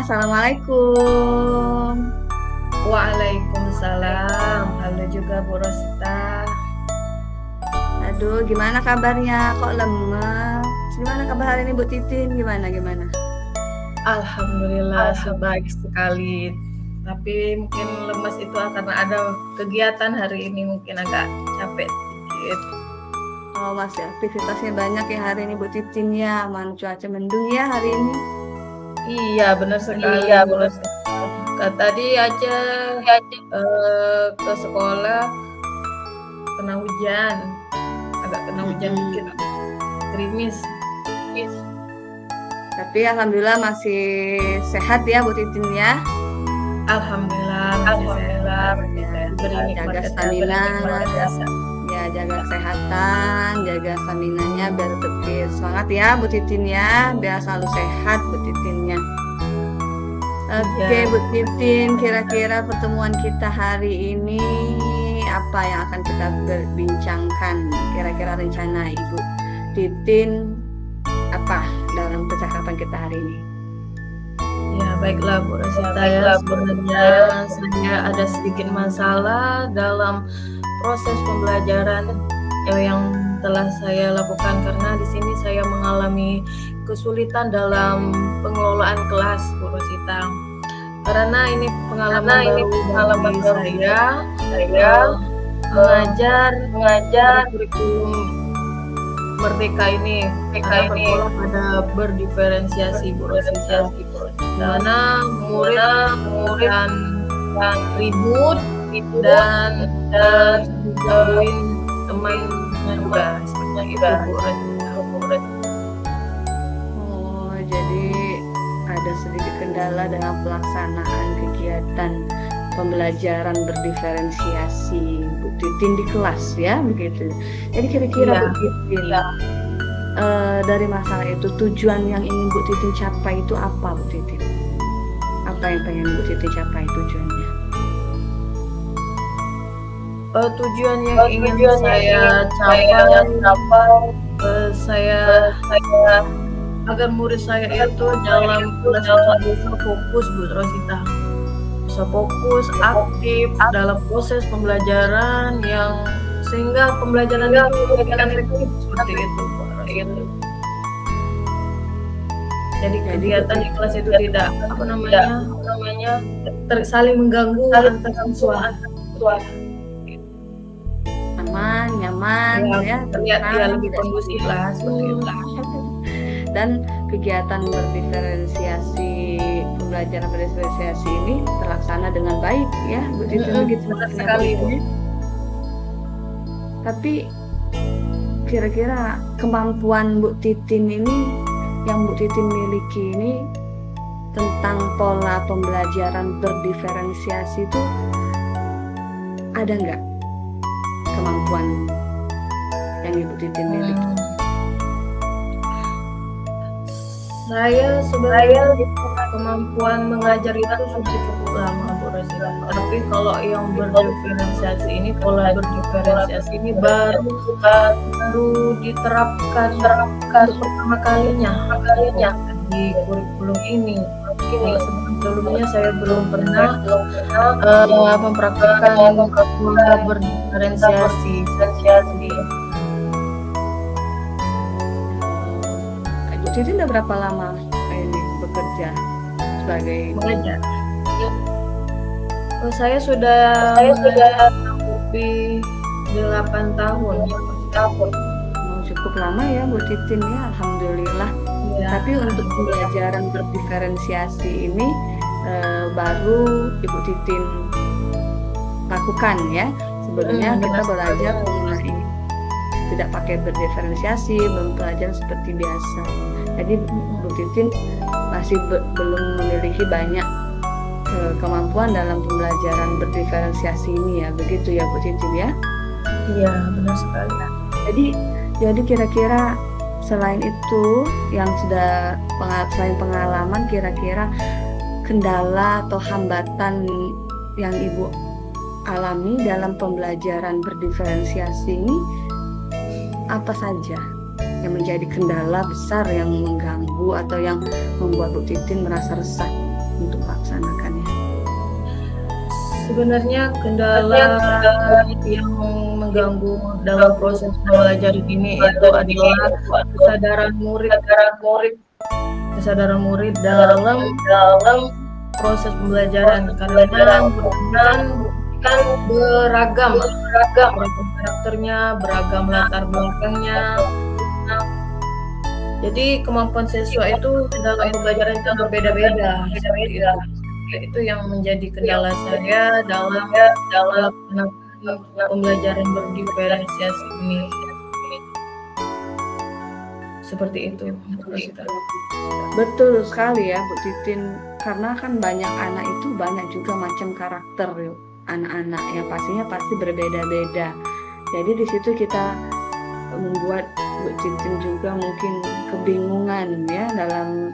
Assalamualaikum. Waalaikumsalam. Halo juga Bu Rosita. Aduh, gimana kabarnya? Kok lemes? Gimana kabar hari ini Bu Titin? Gimana? Alhamdulillah baik sekali. Tapi mungkin lemas itu karena ada kegiatan hari ini, mungkin agak capek sedikit. Oh, masih aktivitasnya banyak ya hari ini Bu Titin ya. Mana cuaca mendung ya hari ini. Iya, benar sekali. Tadi aja ke sekolah kena hujan. Agak kena hujan dikit. Gerimis. Tapi alhamdulillah masih sehat ya Bu Titin ya. Alhamdulillah Ya, jaga stamina, ya jaga kesehatan, jaga stamina-nya biar tetap semangat ya Bu Titin ya, biar selalu sehat Bu Titinnya. Oke Bu Titin, kira-kira pertemuan kita hari ini apa yang akan kita berbincangkan? Kira-kira rencana Ibu Titin apa dalam percakapan kita hari ini? Ya, baiklah Bu Rosita ya. Sebenarnya saya ada sedikit masalah dalam proses pembelajaran yang telah saya lakukan, karena di sini saya mengalami kesulitan dalam pengelolaan kelas Bu Rosita. Karena ini pengalaman baru bagi saya mengajar kurikulum Merdeka ini bertolak pada berdiferensiasi Bu Rosita, mana murid akan ribut dan digangguin teman juga seperti itu Bu Rosita. Oh, jadi ada sedikit kendala dalam pelaksanaan kegiatan pembelajaran berdiferensiasi Bu Titin di kelas ya, begitu. Jadi kira-kira Bu Titin dari masalah itu tujuan yang ingin Bu Titin capai itu apa Bu Titin? Apa yang pengen Bu Titin capai tujuannya? Tujuan yang ingin saya capai, saya agar murid saya itu dalam kelas itu bisa fokus Bu Rosita, bisa fokus aktif dalam proses pembelajaran yang sehingga pembelajaran itu lebih efektif seperti itu Bu Rosita. Jadi kegiatan di kelas itu tidak saling mengganggu antar siswa. Aman, nyaman ya, terlihat dia lebih kondusif lah seperti itu. Dan kegiatan berdiferensiasi, pembelajaran berdiferensiasi ini terlaksana dengan baik ya Bu Titin, begitu sekali Bu. Tapi kira-kira kemampuan Bu Titin ini yang Bu Titin miliki ini tentang pola pembelajaran berdiferensiasi itu ada nggak kemampuan yang Ibu Titin miliki? Saya sebenarnya kemampuan mengajar itu sudah cukup lama Bu Rosita. Tapi kalau yang berdiferensiasi ini, pola berdiferensiasi ini baru diterapkan untuk pertama kalinya di kurikulum ini. Kalau sebelumnya saya belum pernah mempraktikkan pola berdiferensiasi. Bu Titin udah berapa lama ini bekerja sebagai mengajar? Saya sudah lebih 8 tahun. Cukup lama ya Bu Titin ya, alhamdulillah. Ya. Tapi untuk pembelajaran berdiferensiasi ini baru Ibu Titin lakukan ya. Sebelumnya kita belajar mengenai tidak pakai berdiferensiasi, belajar seperti biasa. Jadi Bu Titin masih belum memiliki banyak kemampuan dalam pembelajaran berdiferensiasi ini ya, begitu ya Bu Titin ya? Iya, benar sekali. Jadi kira-kira selain itu yang sudah selain pengalaman, kira-kira kendala atau hambatan yang Ibu alami dalam pembelajaran berdiferensiasi ini apa saja yang menjadi kendala besar yang mengganggu atau yang membuat Bu Titin merasa resah untuk melaksanakannya? Sebenarnya kendala yang mengganggu dalam proses pembelajaran ini itu adalah kesadaran murid dalam proses pembelajaran, karena kan beragam karakternya, beragam latar belakangnya. Jadi kemampuan siswa itu dalam pembelajaran itu berbeda-beda. Itu yang menjadi kendala saya dalam pembelajaran berdiferensiasi ini. Seperti itu. Betul sekali ya Bu Titin, karena kan banyak anak itu banyak juga macam karakter anak-anak yang pasti berbeda-beda. Jadi di situ kita membuat Bu Titin juga mungkin kebingungan ya dalam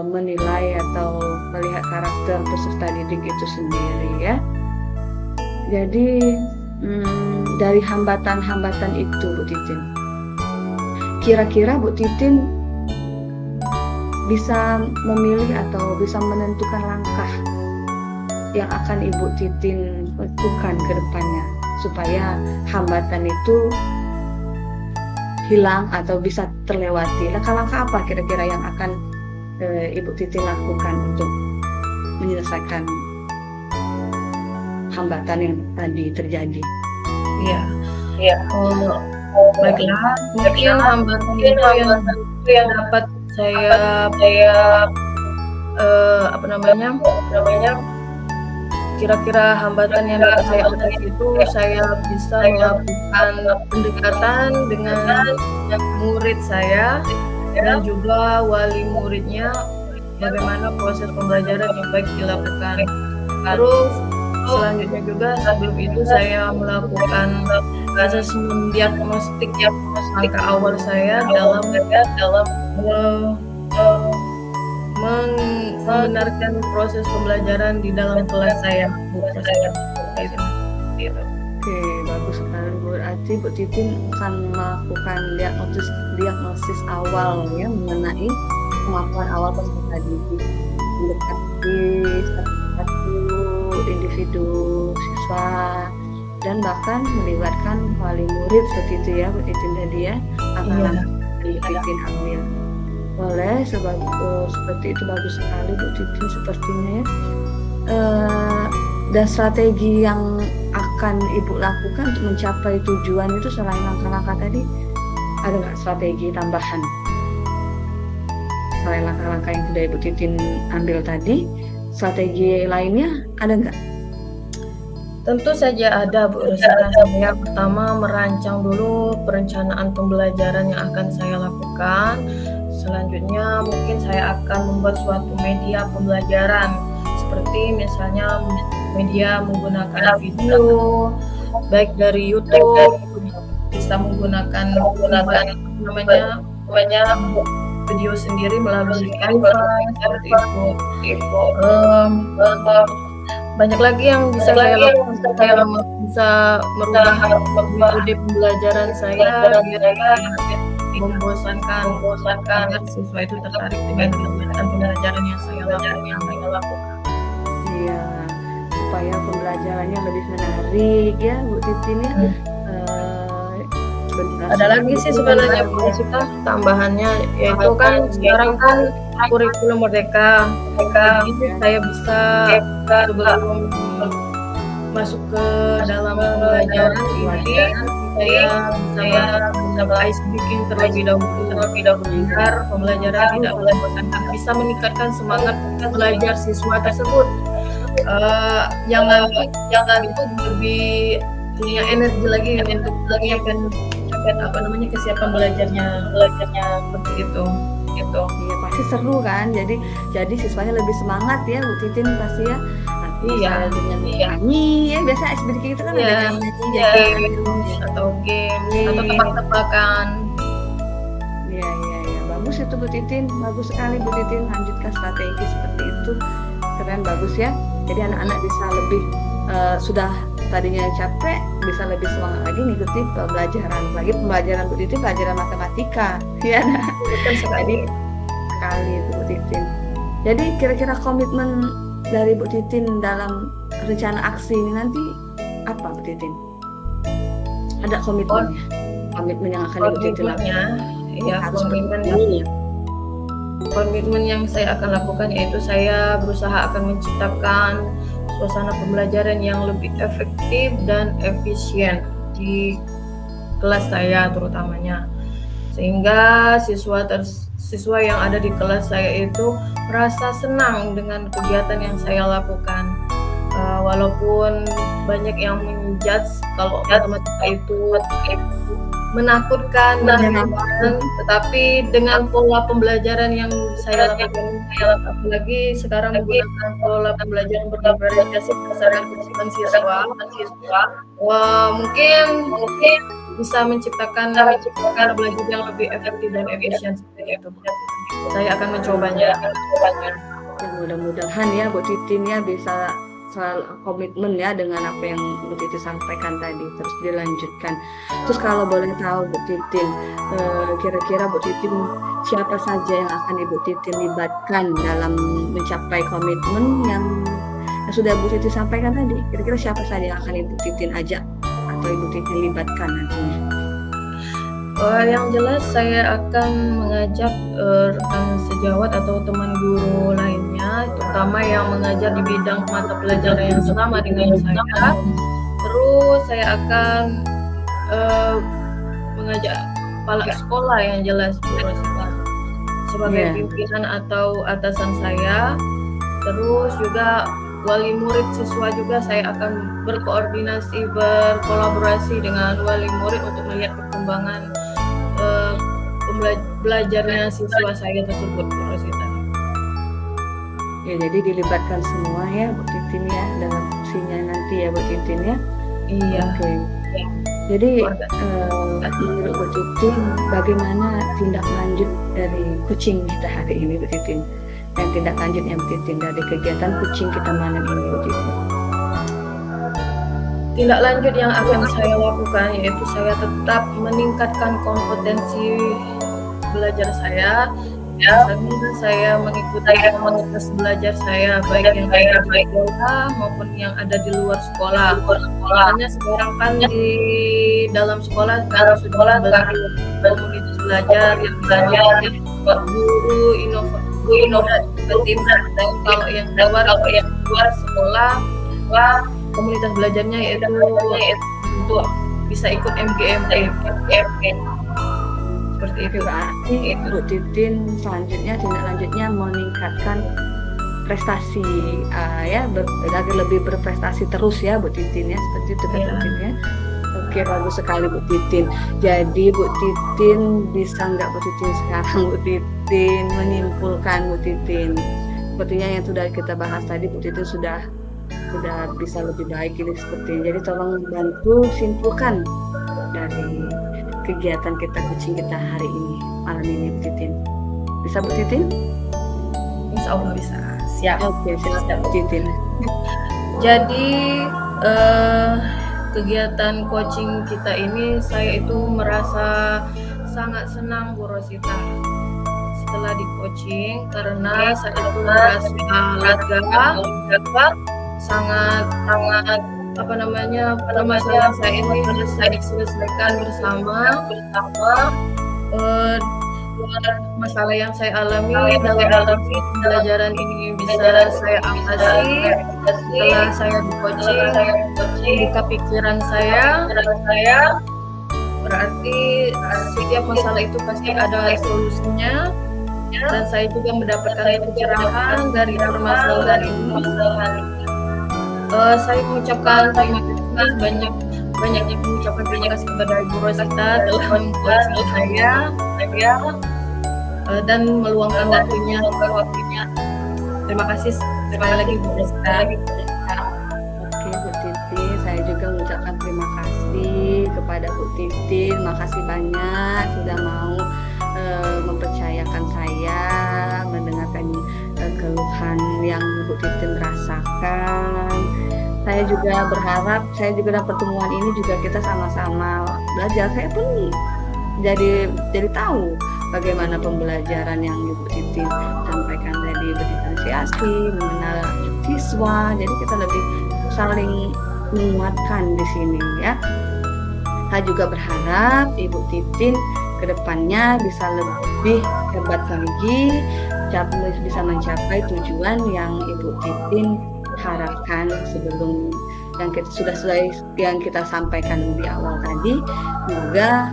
menilai atau melihat karakter peserta didik itu sendiri ya. Jadi dari hambatan-hambatan itu Bu Titin, kira-kira Bu Titin bisa memilih atau bisa menentukan langkah yang akan Ibu Titin lakukan ke depannya supaya hambatan itu hilang atau bisa terlewati. Langkah-langkah apa kira-kira yang akan Ibu Titin lakukan untuk menyelesaikan hambatan yang tadi terjadi? Iya. Baiklah, mungkin hambatan itu yang dapat saya kira-kira hambatan yang dapat saya atasi itu, saya bisa melakukan pendekatan dengan murid saya dan juga wali muridnya, bagaimana proses pembelajaran yang baik dilakukan. Terus selanjutnya juga sebelum itu saya melakukan asesmen diagnostik langkah awal saya dalam membenarkan proses pembelajaran di dalam kelas saya, Bu. Oke, bagus sekali Bu. Berarti Bu Titin akan melakukan diagnosis awal ya mengenai kemampuan awal peserta didik, mendekati satu individu siswa dan bahkan melibatkan wali murid seperti itu ya Bu Titin tadi ya, akan Titin ambil. Boleh, seperti itu bagus sekali Bu Titin sepertinya ya. Dan strategi yang akan Ibu lakukan untuk mencapai tujuan itu selain langkah-langkah tadi, ada nggak strategi tambahan? Selain langkah-langkah yang sudah Ibu Titin ambil tadi, strategi lainnya ada nggak? Tentu saja ada, Bu Rosita. Saya pertama merancang dulu perencanaan pembelajaran yang akan saya lakukan. Selanjutnya mungkin saya akan membuat suatu media pembelajaran, seperti misalnya media menggunakan video, baik dari YouTube, bisa menggunakan video sendiri melalui Canva, seperti itu. Banyak lagi yang bisa saya lakukan, bisa merubah metode pembelajaran saya biar membosankan agar siswa itu tertarik dengan kegiatan pembelajaran yang saya lakukan. Iya, supaya pembelajarannya lebih menarik ya Bu Titin ya. Ada lagi sih sebenarnya Bu Rosita tambahannya, yaitu kan sekarang kan kurikulum merdeka. Jadi saya bisa sebelum masuk ke dalam pembelajaran ini, saya bisa ice breaking terlebih dahulu agar pembelajaran tidak membosankan, bisa meningkatkan semangat belajar siswa tersebut. Jangan itu lebih punya energi lagi untuk menyiapkan kesiapan belajarnya seperti itu. Iya, pasti seru kan, jadi siswanya lebih semangat ya Bu Titin pasti ya. Iya, dengan nyanyi ya, biasa ice breaking itu kan ada nyanyi atau games atau tebak-tebakan. Iya, bagus itu Bu Titin, bagus sekali Bu Titin, lanjutkan strategi seperti itu, keren, bagus ya. Jadi anak-anak bisa lebih sudah tadinya capek, bisa lebih semangat lagi ngikuti pembelajaran. Lagi pembelajaran Bu Titin pelajaran matematika, ya. Jadi sekali itu Bu Titin. Jadi kira-kira komitmen dari Bu Titin dalam rencana aksi ini nanti apa, Bu Titin? Ada komitmennya? Komitmen yang akan Ibu Titin lakukan? Ya, komitmen yang saya akan lakukan yaitu saya berusaha akan menciptakan suasana pembelajaran yang lebih efektif dan efisien di kelas saya terutamanya, sehingga siswa yang ada di kelas saya itu merasa senang dengan kegiatan yang saya lakukan. Walaupun banyak yang menjudge kalau matematika itu menakutkan, tetapi dengan pola pembelajaran yang saya lakukan, apalagi sekarang menggunakan pola pembelajaran bervariasi berdasarkan kebutuhan siswa, mungkin bisa menciptakan belajar yang lebih efektif dan efisien seperti itu. Saya akan mencobanya. Ya, mudah-mudahan ya Bu Titin ya bisa selalu komitmen ya dengan apa yang Bu Titin sampaikan tadi, terus dilanjutkan. Terus kalau boleh tahu Bu Titin, kira-kira Bu Titin siapa saja yang akan Ibu Titin libatkan dalam mencapai komitmen yang sudah Bu Titin sampaikan tadi? Kira-kira siapa saja yang akan Ibu Titin ajak atau Ibu Titin libatkan nantinya? Yang jelas saya akan mengajak rekan sejawat atau teman guru lainnya, terutama yang mengajar di bidang mata pelajaran yang sama dengan saya. Terus saya akan mengajak kepala sekolah yang jelas sebagai pimpinan atau atasan saya. Terus juga wali murid siswa juga saya akan berkolaborasi dengan wali murid untuk melihat perkembangan belajarnya siswa saya tersebut, Rosita. Ya, jadi dilibatkan semua ya Bu Titin ya dalam fungsinya nanti ya Bu Titin ya. Iya. Oke. Jadi menurut Bu Titin bagaimana tindak lanjut dari coaching kita hari ini Bu Titin? Yang tindak lanjutnya Bu Titin dari kegiatan coaching kita malam ini Bu Titin? Tindak lanjut yang akan saya lakukan yaitu saya tetap meningkatkan kompetensi belajar saya. Misalnya saya mengikuti komunitas belajar saya, baik yang ada di sekolah maupun yang ada di luar sekolah. Karena sekarang kan di dalam sekolah karena sudah berbagai komunitas belajar yang guru inovatif, dan kalau yang luar sekolah komunitas belajarnya yaitu untuk bisa ikut MGMP seperti itu. Berarti Bu Titin selanjutnya tindak lanjutnya meningkatkan prestasi ya agar lebih berprestasi terus ya Bu Titin ya, seperti itu kan Bu Titin ya. Oke, bagus sekali Bu Titin. Jadi Bu Titin bisa nggak Bu Titin sekarang Bu Titin menyimpulkan Bu Titin sepertinya yang sudah kita bahas tadi Bu Titin sudah bisa lebih baik ini seperti. Jadi tolong bantu simpulkan dari kegiatan kita coaching kita hari ini malam ini Bu Titin. Bisa Bu Titin? Insya Allah bisa. Siap. Oke, siap Bu Titin. Jadi kegiatan coaching kita ini saya itu merasa sangat senang Bu Rosita setelah di coaching, karena saya itu merasa lega, sangat permasalahan saya ini harus saya selesaikan bersama. Masalah yang saya alami dalam pembelajaran ini bisa saya atasi setelah saya di coaching, membuka pikiran saya. Berarti setiap masalah itu pasti ada solusinya, dan saya juga mendapatkan pencerahan dari permasalahan ini. Saya mengucapkan terima kasih banyak mengucapkan terima kasih kepada Ibu Rosita dalam coaching saya dan meluangkan waktunya. Terima kasih sekali lagi Bu Rosita. Oke Bu Titin, saya juga mengucapkan terima kasih kepada Bu Titin. Makasih banyak sudah mau mempercayakan saya mendengarkan keluhan yang Bu Titin rasakan. Saya juga berharap, saya juga dalam pertemuan ini juga kita sama-sama belajar. Saya pun jadi tahu bagaimana pembelajaran yang Ibu Titin sampaikan tadi, berdiferensiasi, mengenal siswa. Jadi kita lebih saling menguatkan di sini ya. Saya juga berharap Ibu Titin kedepannya bisa lebih hebat lagi, bisa mencapai tujuan yang Ibu Titin harapkan sebelum yang kita sampaikan di awal tadi. Semoga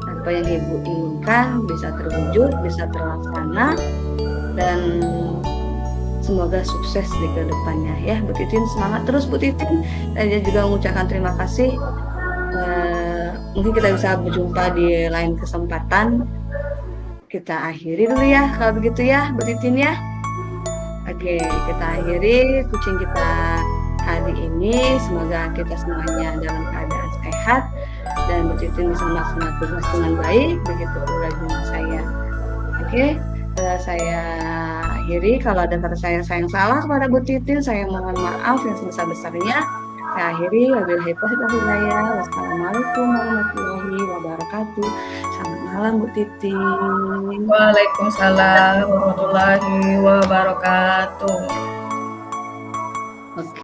apa yang Ibu inginkan bisa terwujud, bisa terlaksana, dan semoga sukses di kedepannya ya. Bu Titin semangat terus Bu Titin. Saya juga mengucapkan terima kasih. Mungkin kita bisa berjumpa di lain kesempatan. Kita akhiri dulu ya kalau begitu ya Bu Titin ya. Oke, kita akhiri kucing kita hari ini. Semoga kita semuanya dalam keadaan sehat dan Bu Titin bisa melaksanakan tugas dengan baik. Begitu pula dengan saya. Oke, saya akhiri. Kalau ada kata saya yang salah kepada Bu Titin, saya mohon maaf yang sebesar-besarnya. Saya akhiri. Wabillahi taufiq wal hidayah. Wassalamualaikum warahmatullahi wabarakatuh. Selamat malam Bu Titin. Waalaikumsalam warahmatullahi wabarakatuh. Oke.